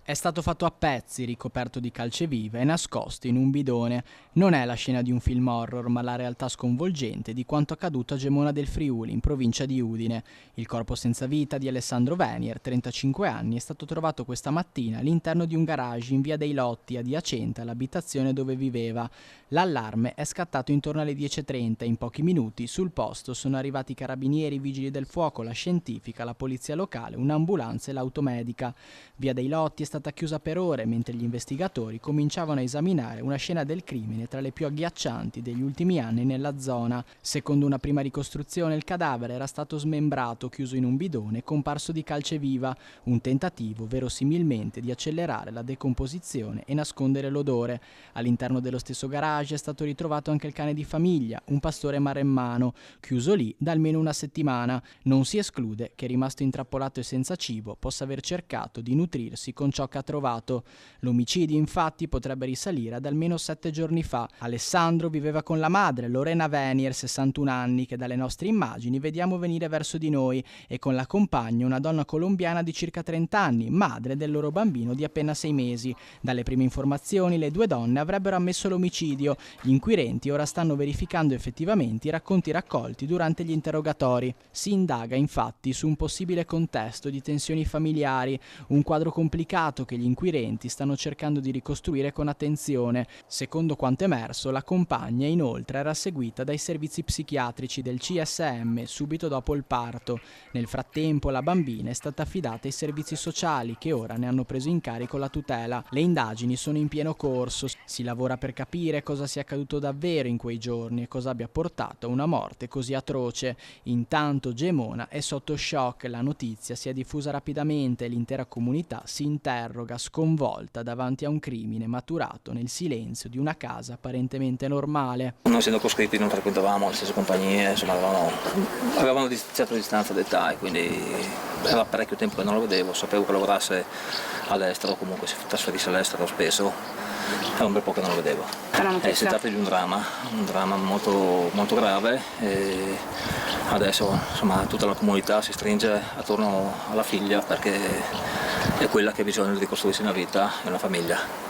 È stato fatto a pezzi, ricoperto di calcevive e nascosto in un bidone. Non è la scena di un film horror, ma la realtà sconvolgente di quanto accaduto a Gemona del Friuli, in provincia di Udine. Il corpo senza vita di Alessandro Venier, 35 anni, è stato trovato questa mattina all'interno di un garage in via dei Lotti, adiacente all'abitazione dove viveva. L'allarme è scattato intorno alle 10:30 e in pochi minuti sul posto sono arrivati i carabinieri, i vigili del fuoco, la scientifica, la polizia locale, un'ambulanza e l'automedica. Via dei Lotti è stata chiusa per ore mentre gli investigatori cominciavano a esaminare una scena del crimine tra le più agghiaccianti degli ultimi anni nella zona. Secondo una prima ricostruzione il cadavere era stato smembrato, chiuso in un bidone comparso di calceviva, un tentativo verosimilmente di accelerare la decomposizione e nascondere l'odore. All'interno dello stesso garage è stato ritrovato anche il cane di famiglia, un pastore maremmano, chiuso lì da almeno una settimana. Non si esclude che, rimasto intrappolato e senza cibo, possa aver cercato di nutrirsi con ciò che ha trovato. L'omicidio infatti potrebbe risalire ad almeno 7 giorni fa. Alessandro viveva con la madre, Lorena Venier, 61 anni, che dalle nostre immagini vediamo venire verso di noi, e con la compagna, una donna colombiana di circa 30 anni, madre del loro bambino di appena 6 mesi. Dalle prime informazioni le due donne avrebbero ammesso l'omicidio. Gli inquirenti ora stanno verificando effettivamente i racconti raccolti durante gli interrogatori. Si indaga infatti su un possibile contesto di tensioni familiari, un quadro complicato che gli inquirenti stanno cercando di ricostruire con attenzione. Secondo quanto emerso, la compagna inoltre era seguita dai servizi psichiatrici del CSM subito dopo il parto. Nel frattempo la bambina è stata affidata ai servizi sociali, che ora ne hanno preso in carico la tutela. Le indagini sono in pieno corso, si lavora per capire cosa sia accaduto davvero in quei giorni e cosa abbia portato a una morte così atroce. Intanto Gemona è sotto shock, la notizia si è diffusa rapidamente e l'intera comunità si interroga sconvolta davanti a un crimine maturato nel silenzio di una casa apparentemente normale. Non essendo coscritti non frequentavamo le stesse compagnie, insomma avevamo una certa distanza d'età e quindi era parecchio tempo che non lo vedevo, sapevo che lavorasse all'estero, comunque si trasferisse all'estero spesso, era un bel po' che non lo vedevo. Si tratta di un dramma molto, molto grave e adesso insomma tutta la comunità si stringe attorno alla figlia perché è quella che ha bisogno di ricostruirsi una vita e una famiglia.